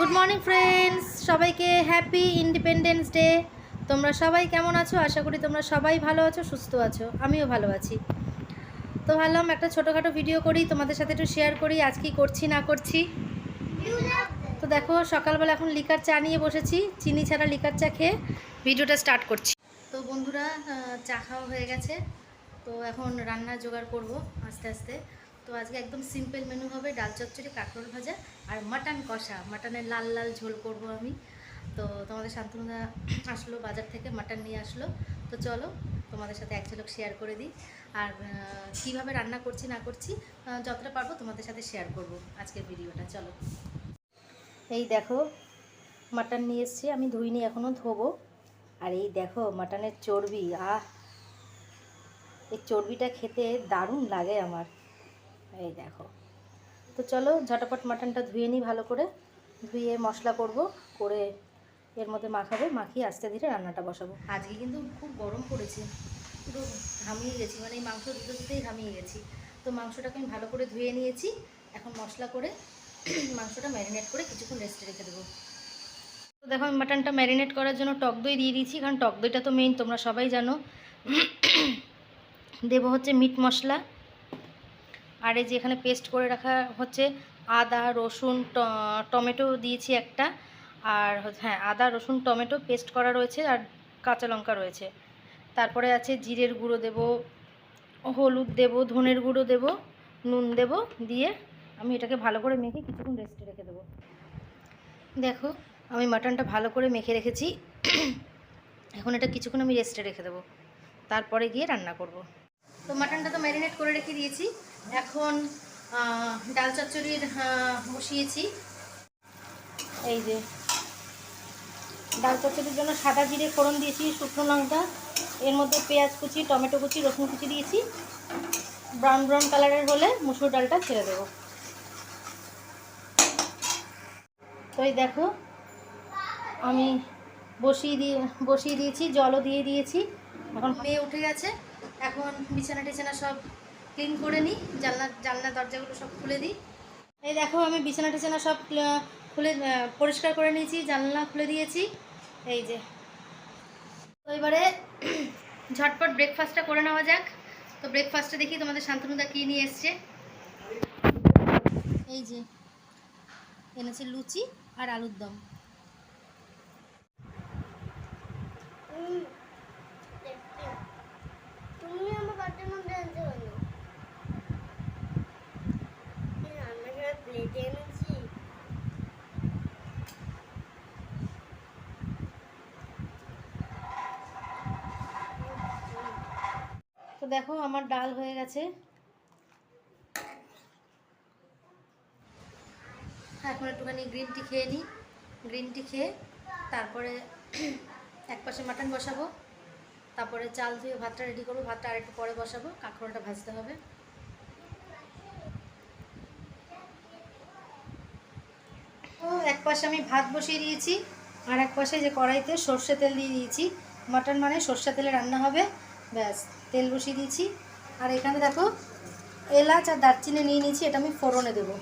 Good morning friends, সবাইকে happy independence day. তোমরা সবাই কেমন আছো? আশা করি তোমরা সবাই ভালো আছো, সুস্থ আছো। আমিও ভালো আছি। তো ভাবলাম একটা ছোটোখাটো ভিডিও করি, তোমাদের সাথে একটু শেয়ার করি আজ কি করছি না করছি। তো দেখো, সকালবেলা এখন লিকার চা নিয়ে বসেছি, চিনি ছাড়া লিকার চা খেয়ে ভিডিওটা স্টার্ট করছি। তো বন্ধুরা, চা খাওয়া হয়ে গেছে, তো এখন রান্নার জোগাড় করব আস্তে আস্তে। তো আজকে একদম সিম্পল মেনু হবে, ডাল চচ্চড়ি, কাঁকরোল ভাজা আর মাটন কষা। মাটনের লাল লাল ঝোল করব আমি। তো তোমাদের শান্তনুদা আসলো বাজার থেকে, মাটন নিয়ে আসলো। তো চলো তোমাদের সাথে এক ঝলক শেয়ার করে দিই। আর কীভাবে রান্না করছি না করছি যতটা পারবো তোমাদের সাথে শেয়ার করব আজকের ভিডিওটা। চলো, এই দেখো মাটন নিয়ে এসেছি, আমি ধুইনি, এখনও ধোবো। আর এই দেখো মাটনের চর্বি, এই চর্বিটা খেতে দারুণ লাগে আমার। এই দেখো, তো চলো ঝটাপট মাটনটা ধুয়ে নিই, ভালো করে ধুয়ে মশলা করব, করে এর মধ্যে মাখাবো, মাখিয়ে আস্তে ধীরে রান্নাটা বসাবো। আজকে কিন্তু খুব গরম পড়েছে, পুরো ঘামিয়ে গেছি, মানে এই মাংস ধুতে ধুতেই ঘামিয়ে গেছি। তো মাংসটাকে আমি ভালো করে ধুয়ে নিয়েছি, এখন মশলা করে মাংসটা ম্যারিনেট করে কিছুক্ষণ রেস্টে রেখে দেবো। তো দেখো, আমি মাটনটা ম্যারিনেট করার জন্য টক দই দিয়ে দিয়েছি, কারণ টক দইটা তো মেইন, তোমরা সবাই জানো। দেবো হচ্ছে মিট মশলা, আর এই যে এখানে পেস্ট করে রাখা হচ্ছে আদা রসুন টমেটো দিয়েছি একটা, আর হ্যাঁ আদা রসুন টমেটো পেস্ট করা রয়েছে, আর কাঁচা লঙ্কা রয়েছে। তারপরে আছে জিরের গুঁড়ো দেব, হলুদ দেব, ধনের গুঁড়ো দেব, নুন দেব, দিয়ে আমি এটাকে ভালো করে মেখে কিছুক্ষণ রেস্টে রেখে দেবো। দেখো, আমি মাটনটা ভালো করে মেখে রেখেছি, এখন এটা কিছুক্ষণ আমি রেস্টে রেখে দেবো, তারপরে গিয়ে রান্না করব। তো মাটনটা তো ম্যারিনেট করে রেখে দিয়েছি, এখন ডাল চচ্চড়ির বসিয়েছি। এই যে ডাল চচ্চড়ির জন্য সাদা জিরে ফোড়ন দিয়েছি, শুকনো লঙ্কা, এর মধ্যে পেঁয়াজ কুচি, টমেটো কুচি, রসুন কুচি দিয়েছি। ব্রাউন ব্রাউন কালারের হলে মুসুর ডালটা ছেড়ে দেবো। তো এই দেখো, আমি বসিয়ে দিয়েছি, জলও দিয়ে দিয়েছি। এখন মেয়ে উঠে গেছে, এখন বিছানা টিছানা সব ক্লিন করে নিই, জানলা দরজাগুলো সব খুলে দিই। এই দেখো, আমি বিছানা টিছানা সব খুলে পরিষ্কার করে নিয়েছি, জানলা খুলে দিয়েছি। এই যে, তো এবারে ঝটপট ব্রেকফাস্টটা করে নেওয়া যাক। তো ব্রেকফাস্টে দেখি তোমাদের শান্তনুদা কী নিয়ে এসছে। এই যে এনেছে লুচি আর আলুর দম। তুমি আমার বাড়ির মধ্যে আনতে পারো, রান্নাঘরে প্লেটে এনেছি। তো দেখো, আমার ডাল হয়ে গেছে, এখন একটুখানি গ্রিন টি খেয়ে নিই। গ্রিন টি খেয়ে তারপরে এক পাশে মাটন বসাবো, তারপরে চাল ধুয়ে ভাতটা রেডি করবো, ভাতটা আর একটু পরে বসাবো, কাঁকরোলটা ভাজতে হবে। তো এক পাশে আমি ভাত বসিয়ে দিয়েছি, আর এক পাশে যে কড়াইতে সর্ষে তেল দিয়ে দিয়েছি, মাটন মানে সর্ষে তেলে রান্না হবে, ব্যাস তেল বসিয়ে দিয়েছি। আর এখানে দেখো এলাচ আর দারচিনি নিয়ে নিয়েছি, এটা আমি ফোড়নে দেবো।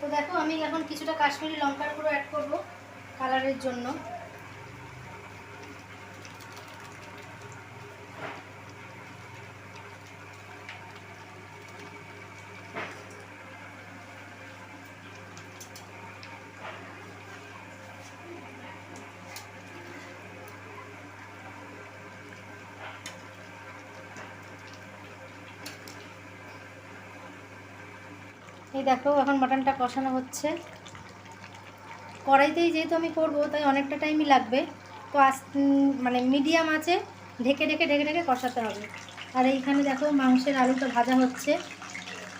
তো দেখো, আমি এখন কিছুটা কাশ্মীরি লঙ্কার গুঁড়ো অ্যাড করবো কালারের জন্য। এই দেখো, এখন মাটনটা কষানো হচ্ছে, কড়াইতেই যেহেতু আমি করবো তাই অনেকটা টাইমই লাগবে। তো মানে মিডিয়াম আছে, ঢেকে ঢেকে ঢেকে ঢেকে কষাতে হবে। আর এইখানে দেখো মাংসের আলুটা ভাজা হচ্ছে।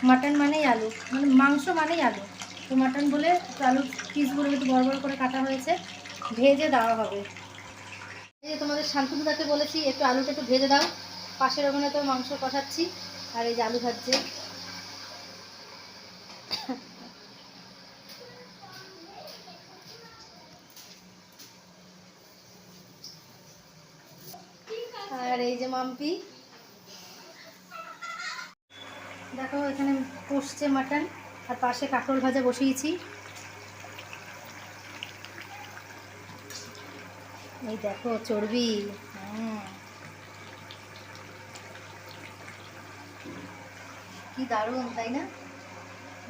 মাটন মানেই আলু, মানে মাংস মানেই আলু, তো মাটন বলে একটু আলুর পিসগুলো একটু বড় বড় করে কাটা হয়েছে, ভেজে দেওয়া হবে। এই যে তোমাদের শান্তনুদাকে বলেছি একটু আলুটা একটু ভেজে দাও, পাশের ওখানে তো মাংস কষাচ্ছি, আর এই যে আলু ভাজছে। আর এই যে মাম্পি, দেখো এখানে কষছে মাটন, আর পাশে কাঁকরোল ভাজা বসিয়েছি। এই দেখো চর্বি, কি দারুণ তাই না?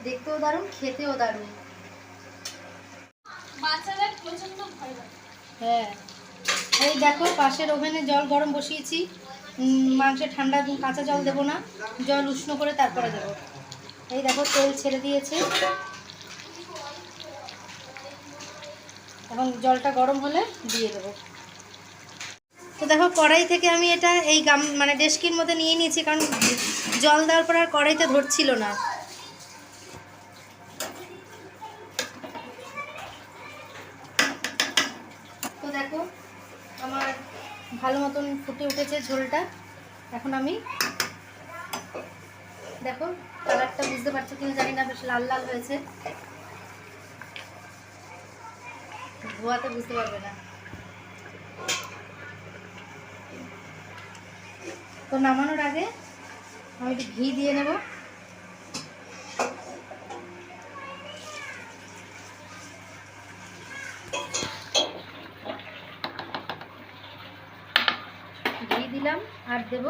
দেখতেও দারুণ, খেতেও দারুণ। বাচ্চাদের প্রচন্ড ভয় লাগে। হ্যাঁ, এই দেখো পাশের ওভেনে জল গরম বসিয়েছি। মাংসে ঠান্ডা কাঁচা জল দেবো না, জল উষ্ণ করে তারপরে দেবো। এই দেখো তেল ছেড়ে দিয়েছে, এখন জলটা গরম হলে দিয়ে দেবো। তো দেখো কড়াই থেকে আমি এটা এই মানে ডেস্কির মধ্যে নিয়ে নিয়েছি, কারণ জল দেওয়ার পর আর কড়াইতে ধরছিল না। তো দেখো আমার ভালো মতন ফুটে উঠেছে ঝোলটা। এখন আমি দেখো কালারটা বুঝতে পারছো কিনা জানি না, বেশ লাল লাল হয়েছে, ধোয়াতে বুঝতে পারবে না। তো নামানোর আগে আমি একটু ঘি দিয়ে নেব। ঘি দিলাম আর দেব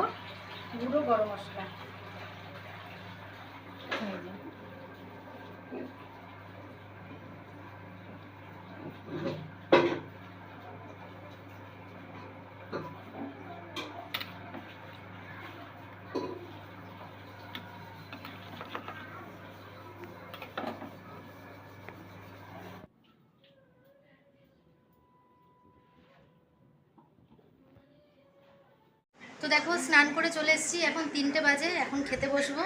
গুঁড়ো গরম মশলা। তো দেখো স্নান করে চলে এসেছি, এখন 3টে বাজে, এখন খেতে বসবো।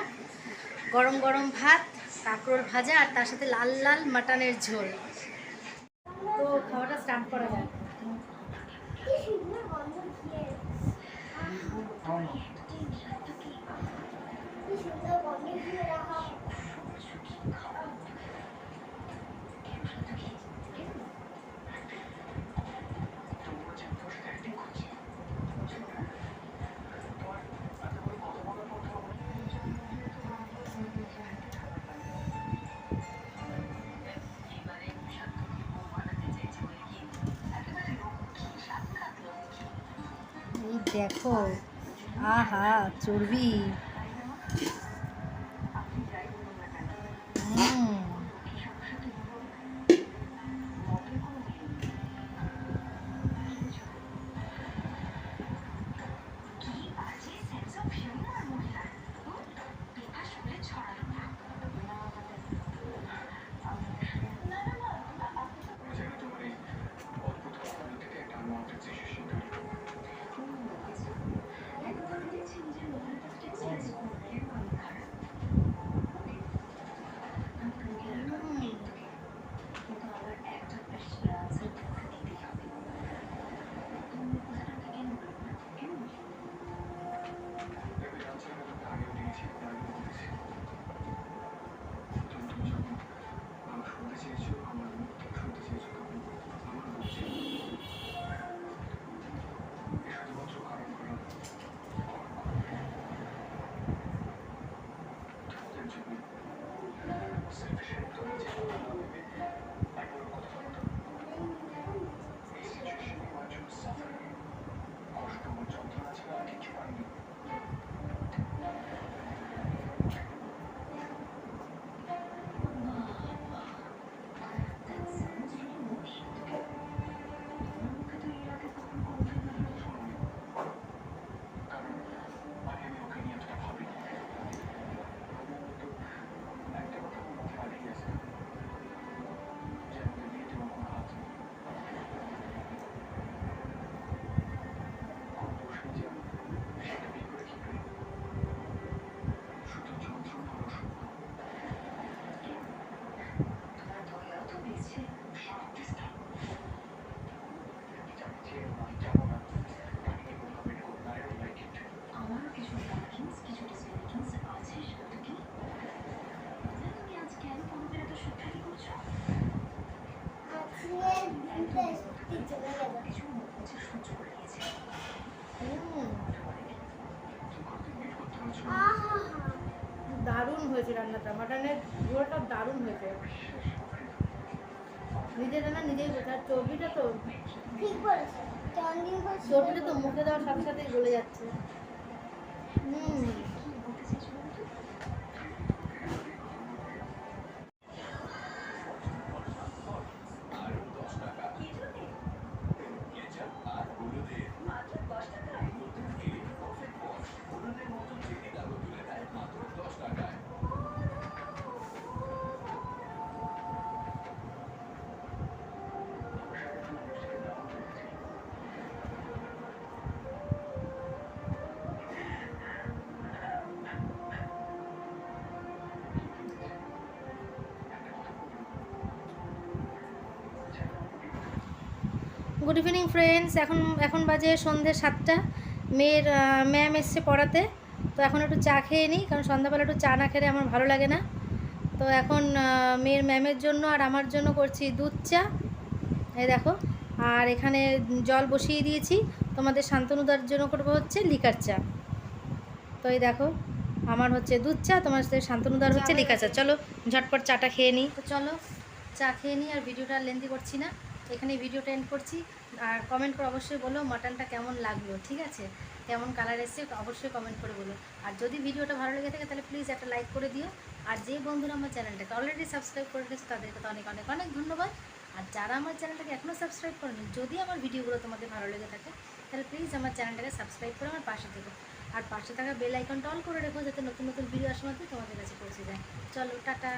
গরম গরম ভাত, কাঁকরোল ভাজা, আর তার সাথে লাল লাল মাটনের ঝোল। তো খাওয়াটা স্টার্ট করা যায়। এই দেখো, আহা চর্বি, হয়েছে রান্নাটা, মাটনের ঝোলটা দারুণ হয়েছে। নিজের রান্না নিজেই বোঝা, আর চর্বিটা তো ঠিক বলেছে। চর্বিটা তো মুখে দেওয়ার সাথে সাথেই গলে যাচ্ছে। হুম। গুড ইভিনিং ফ্রেন্ডস, এখন বাজে সন্ধ্যে 7টা। মেয়ের ম্যাম এসছে পড়াতে, তো এখন একটু চা খেয়ে নিই, কারণ সন্ধ্যাবেলা একটু চা না খেলে আমার ভালো লাগে না। তো এখন মেয়ের ম্যামের জন্য আর আমার জন্য করছি দুধ চা, এই দেখো। আর এখানে জল বসিয়ে দিয়েছি, তোমাদের শান্তনুদার জন্য করবো হচ্ছে লিকার চা। তো এই দেখো, আমার হচ্ছে দুধ চা, তোমার শান্তনুদার হচ্ছে লিকার চা। চলো ঝটপট চাটা খেয়ে নিই। তো চলো চা খেয়ে নিই, আর ভিডিওটা লেন্দি করছি না, এখানে ভিডিওটা এন্ড করছি। আর কমেন্ট করে অবশ্যই বলো মাটনটা কেমন লাগলো, ঠিক আছে, কেমন কালার এসছে অবশ্যই কমেন্ট করে বলো। আর যদি ভিডিওটা ভালো লেগে থাকে তাহলে প্লিজ একটা লাইক করে দিও। আর যে বন্ধুরা আমার চ্যানেলটাকে অলরেডি সাবস্ক্রাইব করে রেখেছে তাদেরকে তো অনেক অনেক অনেক ধন্যবাদ। আর যারা আমার চ্যানেলটাকে এখনও সাবস্ক্রাইব করেনি, যদি আমার ভিডিওগুলো তোমাদের ভালো লেগে থাকে তাহলে প্লিজ আমার চ্যানেলটাকে সাবস্ক্রাইব করে আমার পাশে থেকো। আর পাশে থাকা বেল আইকনটা অন করে রেখো, যাতে নতুন নতুন ভিডিও আসার মধ্যে তোমাদের কাছে পৌঁছে যায়। চলো টাটা।